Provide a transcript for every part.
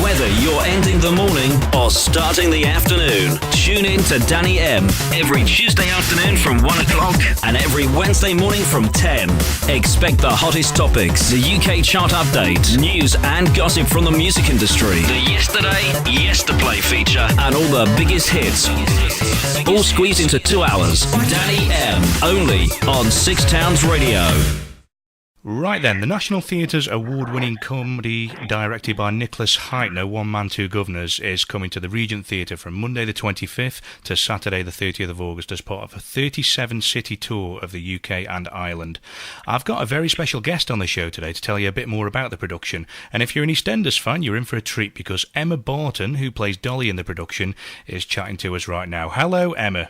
Whether you're ending the morning or starting the afternoon, tune in to Danny.M every Tuesday afternoon from 1 o'clock and every Wednesday morning from 10. Expect the hottest topics, the UK chart update, news and gossip from the music industry, the Yesterday, Yesterplay feature, and all the biggest hits. All squeezed into 2 hours. Danny.M, only on Six Towns Radio. Right then, the National Theatre's award-winning comedy, directed by Nicholas Hytner, One Man, Two Guvnors, is coming to the Regent Theatre from Monday the 25th to Saturday the 30th of August as part of a 37-city tour of the UK and Ireland. I've got a very special guest on the show today to tell you a bit more about the production, and if you're an Eastenders fan, you're in for a treat because Emma Barton, who plays Dolly in the production, is chatting to us right now. Hello, Emma.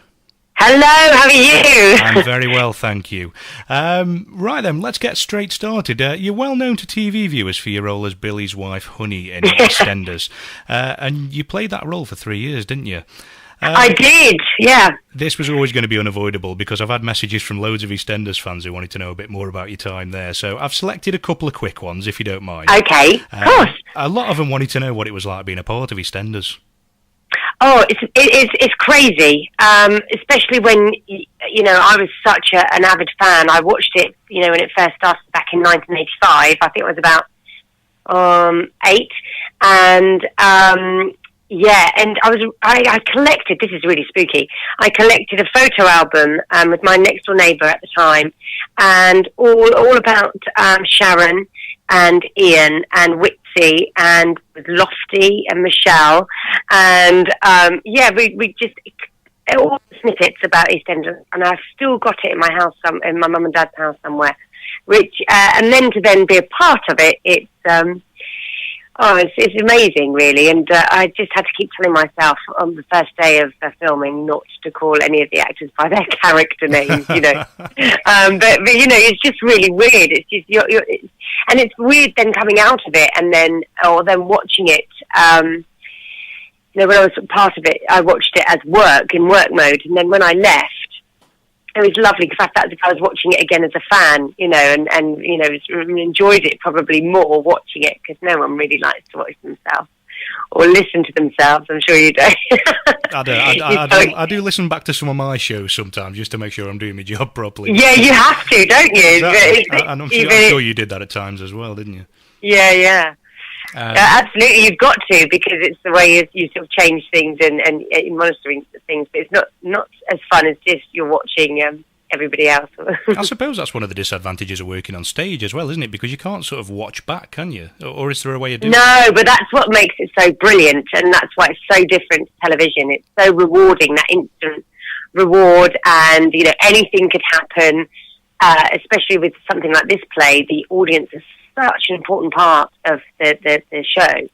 Hello, how are you? I'm very well, thank you. Right then, let's get straight started. You're well known to TV viewers for your role as Billy's wife, Honey, in EastEnders. And you played that role for 3 years, didn't you? I did, yeah. This was always going to be unavoidable because I've had messages from loads of EastEnders fans who wanted to know a bit more about your time there. So I've selected a couple of quick ones, if you don't mind. Okay, of course. A lot of them wanted to know what it was like being a part of EastEnders. Oh, it's crazy, especially when, you know, I was such an avid fan. I watched it, you know, when it first started back in 1985. I think I was about 8. And, yeah, and I collected, this is really spooky, I collected a photo album with my next door neighbour at the time, and all about Sharon and Ian and Whitsey and Lofty and Michelle, and yeah, we just all the snippets about EastEnders, and I've still got it in my house, in my mum and dad's house somewhere. Which and then to be a part of it, it's amazing, really. And I just had to keep telling myself on the first day of filming not to call any of the actors by their character names, you know. But you know, it's just really weird. It's just and it's weird then coming out of it and then watching it. You know, when I was part of it, I watched it as in work mode, and then when I left, it was lovely because I felt as if I was watching it again as a fan, you know, and you know, enjoyed it probably more watching it because no one really likes to watch themselves or listen to themselves. I'm sure you do. I do listen back to some of my shows sometimes just to make sure I'm doing my job properly. Yeah, you have to, don't you? And I'm sure you did that at times as well, didn't you? Yeah. Absolutely, you've got to, because it's the way you sort of change things and monitoring things. But it's not as fun as just you're watching everybody else. I suppose that's one of the disadvantages of working on stage as well, isn't it? Because you can't sort of watch back, can you? Or is there a way of doing it? No, but that's what makes it so brilliant, and that's why it's so different to television. It's so rewarding, that instant reward, and you know, anything could happen. Especially with something like this play, the audience is such an important part of the show.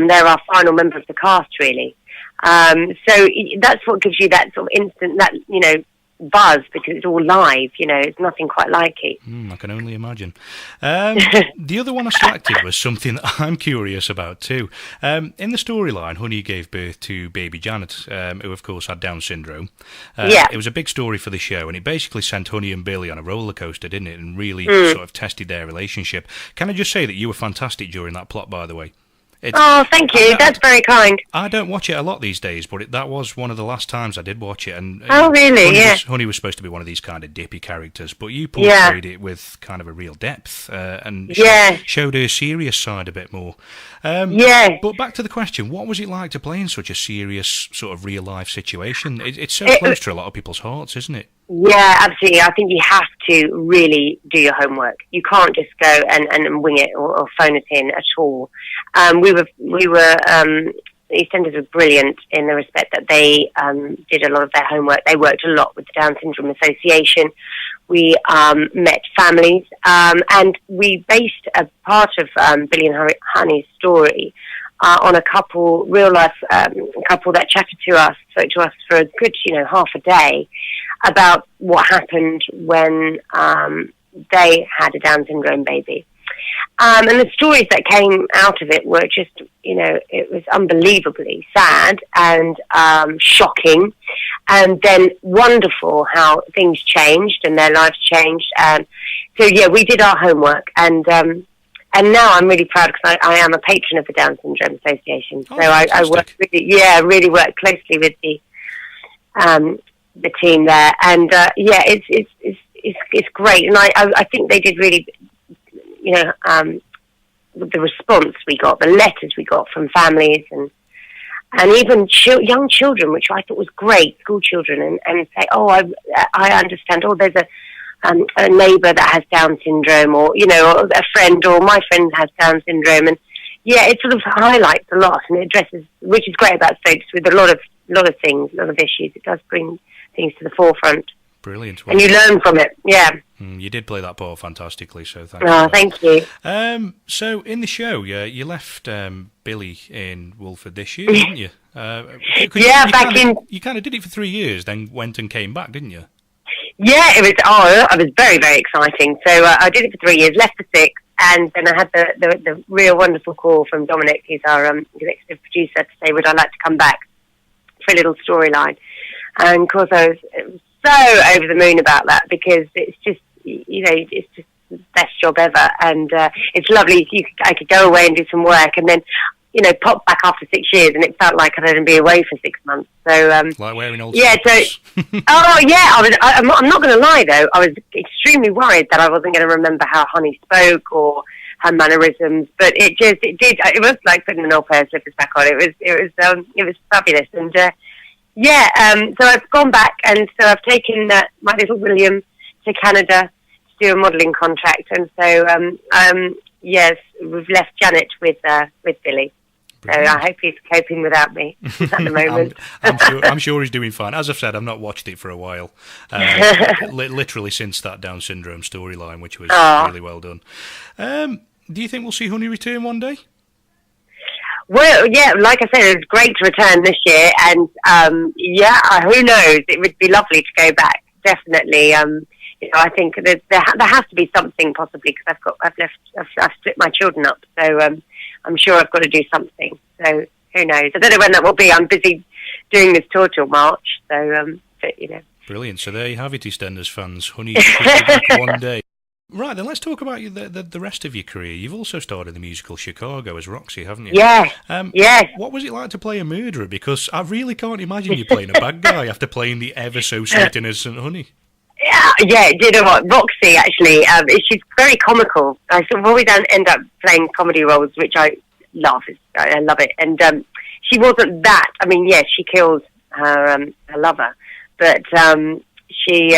They're our final member of the cast, really. So that's what gives you that sort of instant, that, you know, buzz, because it's all live, you know, it's nothing quite like it. I can only imagine. The other one I selected was something that I'm curious about too. In the storyline, Honey gave birth to baby Janet, who of course had Down syndrome. Yeah. It was a big story for the show, and it basically sent Honey and Billy on a roller coaster, didn't it, and really sort of tested their relationship. Can I just say that you were fantastic during that plot, by the way? Thank you. That's very kind. I don't watch it a lot these days, but that was one of the last times I did watch it. And really? Honey was supposed to be one of these kind of dippy characters, but you portrayed it with kind of a real depth and showed her serious side a bit more. But back to the question, what was it like to play in such a serious sort of real-life situation? It's so close to a lot of people's hearts, isn't it? Yeah, absolutely. I think you have to really do your homework. You can't just go and wing it or phone it in at all. EastEnders were brilliant in the respect that they did a lot of their homework. They worked a lot with the Down Syndrome Association. We met families, and we based a part of Billy and Honey's story on a couple, real life couple that spoke to us for a good, half a day about what happened when they had a Down syndrome baby. And the stories that came out of it were just, it was unbelievably sad and shocking, and then wonderful how things changed and their lives changed. So yeah, we did our homework, and and now I'm really proud because I am a patron of the Down Syndrome Association. So I work really work closely with the team there, and it's great. And I think they did really, the response we got, the letters we got from families and even young children, which I thought was great, school children, and say, oh, I understand. Oh, there's a neighbour that has Down syndrome, or or a friend, or my friend has Down syndrome, and it sort of highlights a lot, and it addresses, which is great about soaps, with a lot of things, a lot of issues. It does bring things to the forefront. Brilliant. And you learn from it, yeah. You did play that part fantastically, so thank you. Oh, thank you. So in the show, you left Billy in Wolford this year, didn't you? You kind of did it for 3 years, then went and came back, didn't you? Yeah, it was very, very exciting. So I did it for 3 years, left for 6, and then I had the real wonderful call from Dominic, who's our executive producer, to say, would I like to come back for a little storyline? And of course I was so over the moon about that, because it's just, it's just the best job ever, and it's lovely. I could go away and do some work, and then pop back after 6 years, and it felt like I'd only be away for 6 months. So like wearing old socks. I'm not going to lie though, I was extremely worried that I wasn't going to remember how Honey spoke or her mannerisms, but it was like putting an old pair of slippers back on. It was fabulous, and so I've gone back, and so I've taken my little William to Canada to do a modelling contract, and so yes, we've left Janet with Billy. Brilliant. So I hope he's coping without me at the moment. I'm sure he's doing fine. As I've said, I've not watched it for a while, literally since that Down syndrome storyline, which was really well done. Do you think we'll see Honey return one day? Well, yeah, like I said, it was great to return this year, and who knows? It would be lovely to go back. Definitely. I think there has to be something, possibly, because I've split my children up, so I'm sure I've got to do something. So who knows? I don't know when that will be. I'm busy doing this tour till March, so but. Brilliant. So there you have it, EastEnders fans. Honey should be back one day. Right, then let's talk about the rest of your career. You've also starred in the musical Chicago as Roxy, haven't you? Yeah. Yes. What was it like to play a murderer? Because I really can't imagine you playing a bad guy after playing the ever so sweet innocent Honey. Yeah. Do you know what? Roxy, actually, she's very comical. I sort of always end up playing comedy roles, which I love. I love it. And she wasn't that. I mean, yes, she killed her lover, but she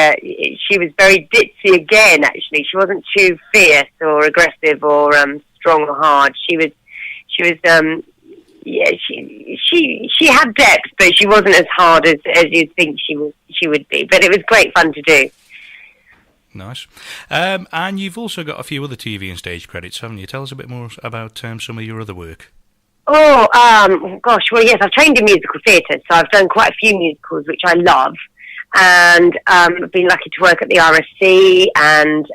was very ditzy again. Actually, she wasn't too fierce or aggressive or strong or hard. She was. She had depth, but she wasn't as hard as you'd think she would be. But it was great fun to do. Nice. And you've also got a few other TV and stage credits, haven't you? Tell us a bit more about some of your other work. Oh, gosh. Well, yes, I've trained in musical theatre, so I've done quite a few musicals, which I love. And I've been lucky to work at the RSC and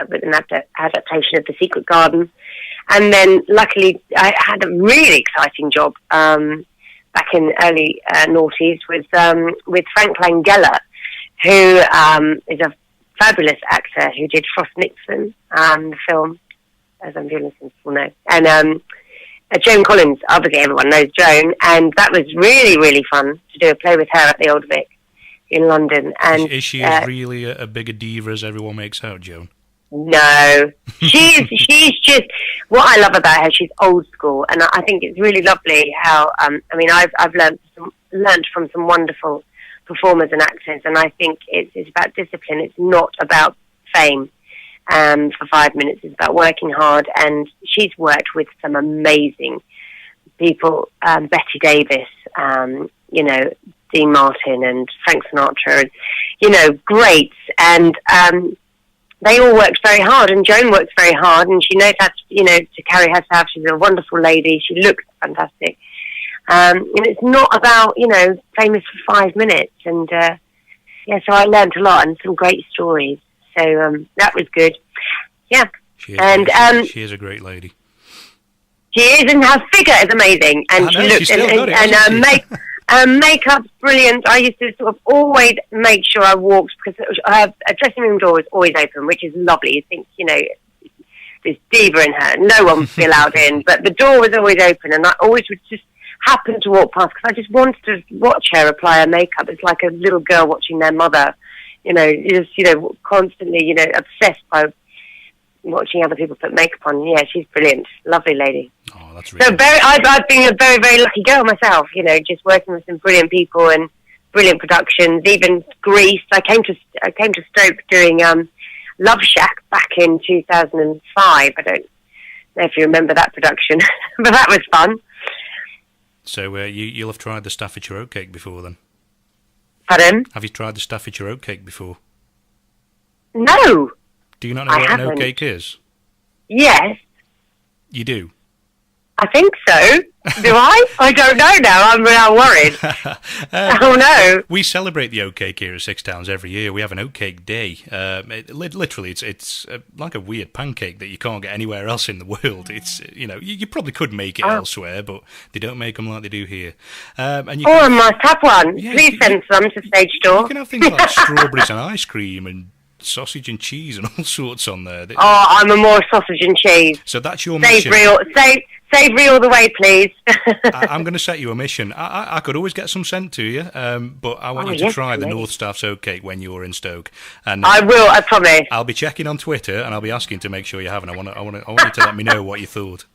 with an adaptation of The Secret Garden. And then, luckily, I had a really exciting job back in early noughties with Frank Langella, who is a fabulous actor who did Frost Nixon, the film, as I'm doing listeners will know. And Joan Collins, obviously everyone knows Joan, and that was really, really fun to do a play with her at the Old Vic in London. And is she really a big a diva as everyone makes out, Joan? No, she's just, what I love about her, she's old school, and I think it's really lovely how, I've learnt from some wonderful performers and actors, and I think it's about discipline. It's not about fame for 5 minutes. It's about working hard, and she's worked with some amazing people, Betty Davis, Dean Martin and Frank Sinatra, and, greats, and they all worked very hard, and Joan works very hard, and she knows how to, to carry herself. She's a wonderful lady. She looks fantastic. And it's not about, famous for 5 minutes. And, so I learned a lot and some great stories. So that was good. Yeah. She is a great lady. She is, and her figure is amazing. And she looks, and makeup's brilliant. I used to sort of always make sure I walked, because a dressing room door is always open, which is lovely. You think, this diva in her. No one would be allowed in, but the door was always open, and I always would just happen to walk past because I just wanted to watch her apply her makeup. It's like a little girl watching their mother, constantly, obsessed by watching other people put makeup on. Yeah, she's brilliant, lovely lady. Oh, that's really. I've been a very, very lucky girl myself. Just working with some brilliant people and brilliant productions. Even Greece. I came to Stoke doing Love Shack back in 2005. I don't know if you remember that production, but that was fun. So you'll have tried the Staffordshire oatcake before then? Pardon? Have you tried the Staffordshire oatcake before? No. Do you not know what an oatcake is? Yes. You do? I think so. Do I? I don't know now. I'm now worried. Oh no! We celebrate the oatcake here at Six Towns every year. We have an oatcake day. Literally, it's like a weird pancake that you can't get anywhere else in the world. It's you probably could make it elsewhere, but they don't make them like they do here. I must have one. Yeah, please send some to Stage Door. You can have things like strawberries and ice cream and sausage and cheese and all sorts on there. I'm a more sausage and cheese. So that's your mission. Savoury all the way, please. I'm going to set you a mission. I could always get some sent to you, but I want you to try the North Staff's oatcake when you're in Stoke. And I will, I promise. I'll be checking on Twitter and I'll be asking to make sure you have. And I want you to let me know what you thought.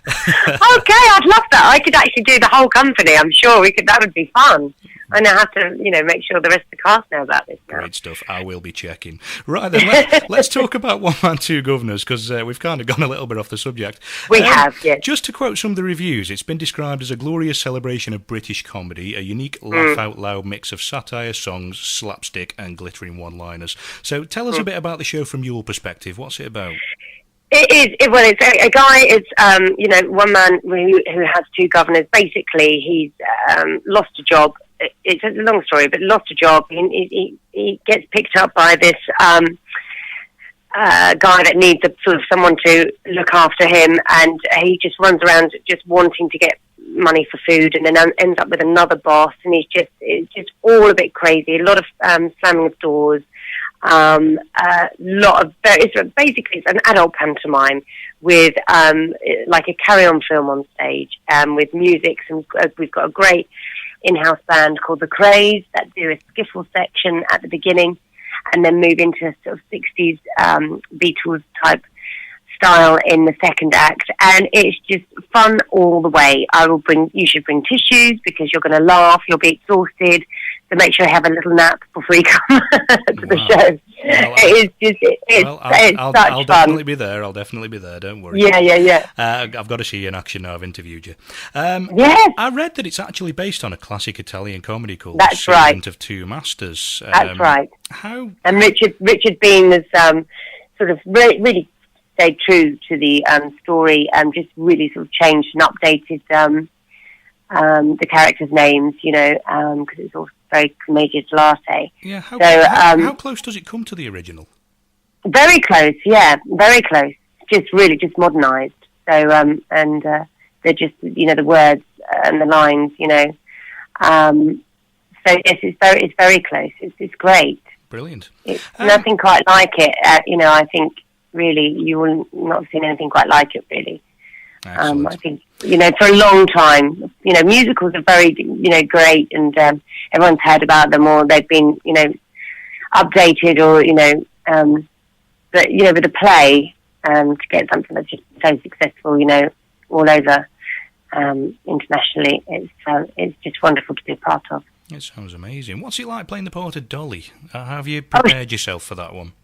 Okay, I'd love that. I could actually do the whole company. I'm sure we could. That would be fun. And I have to, make sure the rest of the cast know about this now. Great stuff. I will be checking. Right then, let's talk about One Man, Two Guvnors, because we've kind of gone a little bit off the subject. We have, yes. Just to quote some of the reviews, it's been described as a glorious celebration of British comedy, a unique laugh-out-loud mix of satire, songs, slapstick, and glittering one-liners. So tell us a bit about the show from your perspective. What's it about? It's a guy. It's one man who has two governors. Basically, he's lost a job. It's a long story, but lost a job. He gets picked up by this guy that needs someone to look after him, and he just runs around just wanting to get money for food, and then ends up with another boss, and it's just all a bit crazy. A lot of slamming of doors. It's an adult pantomime with like a carry-on film on stage, with music. We've got a great in-house band called The Craze that do a skiffle section at the beginning, and then move into sort of 60s Beatles type style in the second act, and it's just fun all the way. You should bring tissues because you're going to laugh, you'll be exhausted, so make sure you have a little nap before you come to the show. I'll such fun. Definitely be there. I'll definitely be there. Don't worry. Yeah. I've got to see you in action now. I've interviewed you. Yes. I read that it's actually based on a classic Italian comedy called That's Servant of Two Masters. That's right. How? And Richard Bean has sort of really stayed true to the story, and just really sort of changed and updated the characters' names, because it's all very commedia dell'arte. Yeah, how close does it come to the original? Very close, yeah, very close. Just modernised. So, and they're just, the words and the lines, So yes, it's very close. It's great. Brilliant. It's nothing quite like it. I think really you will not have seen anything quite like it. Really. I think for a long time, musicals are very great, and everyone's heard about them, or they've been updated, or but with a play, to get something that's just so successful, all over internationally, it's just wonderful to be a part of. It sounds amazing. What's it like playing the part of Dolly? Have you prepared yourself for that one?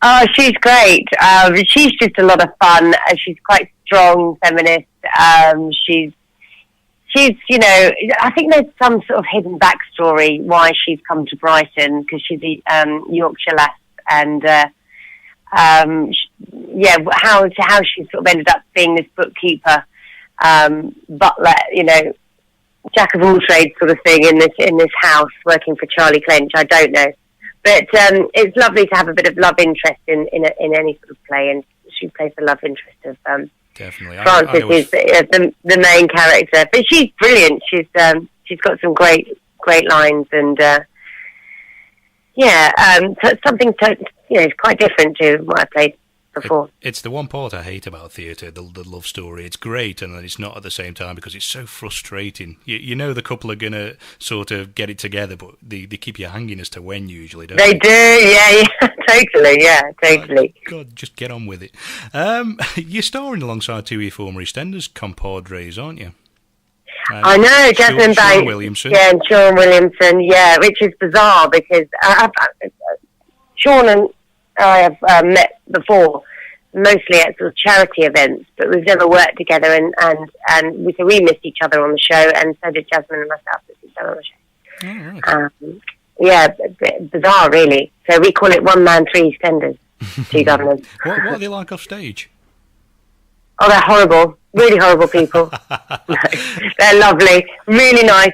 Oh, she's great. She's just a lot of fun. She's quite strong, feminist. She's I think there's some sort of hidden backstory why she's come to Brighton, because she's a Yorkshire lass, and how she sort of ended up being this bookkeeper, butler, jack of all trades sort of thing in this house, working for Charlie Clench. I don't know, but it's lovely to have a bit of love interest in any sort of play, and she plays the love interest of definitely. Frances is the main character, but she's brilliant. She's got some great lines, and something it's quite different to what I played before. It's the one part I hate about theatre, the love story. It's great, and then it's not at the same time because it's so frustrating. You know the couple are going to sort of get it together, but they keep you hanging as to when usually, don't they? They do, totally. God, just get on with it. You're starring alongside two of your former EastEnders compadres, aren't you? I know, Jasmine Banks. Sean Williamson. Yeah, and Sean Williamson, yeah, which is bizarre because Sean and I have met before, mostly at sort of charity events, but we've never worked together, and we missed each other on the show, and so did Jasmine and myself missed each other on the show. Oh, right. Yeah, bizarre, really. So we call it one man, three EastEnders, two Guvnors. What are they like off stage? Oh, they're horrible. Really horrible people. They're lovely. Really nice.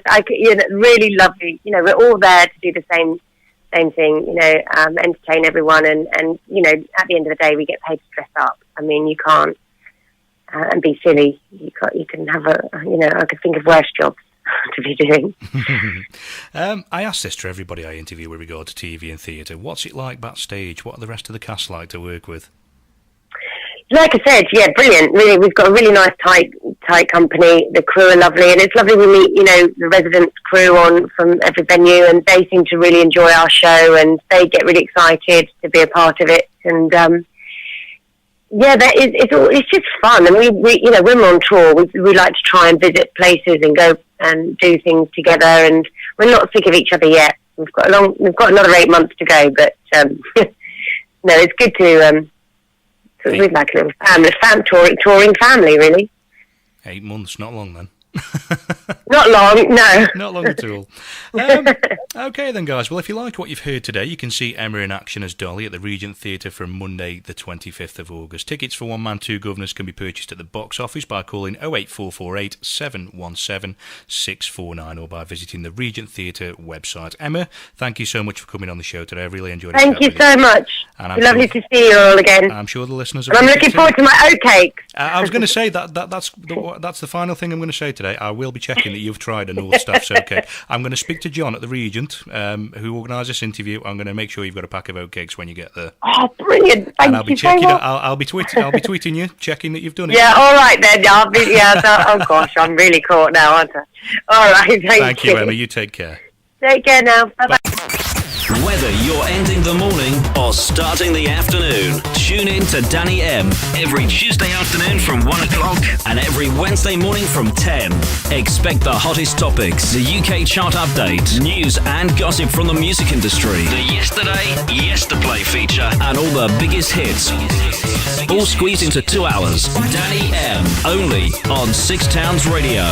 Really lovely. You know, we're all there to do the same thing, you know, entertain everyone. And, you know, at the end of the day, we get paid to dress up. I mean, you can't, and be silly. You can have I could think of worse jobs to be doing. I ask this to everybody I interview with regard to TV and theatre. What's it like backstage? What are the rest of the cast like to work with? Like I said, yeah, brilliant. Really, we've got a really nice, tight company. The crew are lovely, and it's lovely to meet, you know, the residents' crew from every venue, and they seem to really enjoy our show, and they get really excited to be a part of it. And yeah, it's just fun, and we you know, when we're on tour, we like to try and visit places and go and do things together, and we're not sick of each other yet. We've got another 8 months to go, but no, it's good to. So we're like a little touring family, really. 8 months, not long then. Not long, no. Not long at all. Okay then, guys. Well, if you like what you've heard today, you can see Emma in action as Dolly at the Regent Theatre from Monday the 25th of August. Tickets for One Man, Two Guvnors can be purchased at the box office by calling 08448 717 649 or by visiting the Regent Theatre website. Emma, thank you so much for coming on the show today. I really enjoyed it. Thank you so much. It's lovely to see you all again. I'm sure the listeners are. And I'm looking forward to my oatcakes. I was going to say that's the final thing I'm going to say today. I will be checking that you've tried a North Staff's oatcake. I'm going to speak to John at the Regent, who organised this interview. I'm going to make sure you've got a pack of oatcakes when you get there. Oh, brilliant! Thank you so much. I'll be tweeting you, checking that you've done it. Yeah, all right then. Oh gosh, I'm really caught now, aren't I? All right, thank you, Emma. You take care. Take care now. Bye bye. Whether you're ending the morning or starting the afternoon, tune in to Danny.M every Tuesday afternoon from 1 o'clock and every Wednesday morning from 10. Expect the hottest topics, the UK chart update, news and gossip from the music industry, the Yesterday, Yesterplay feature, and all the biggest hits. All squeezed into 2 hours. Danny.M, only on Six Towns Radio.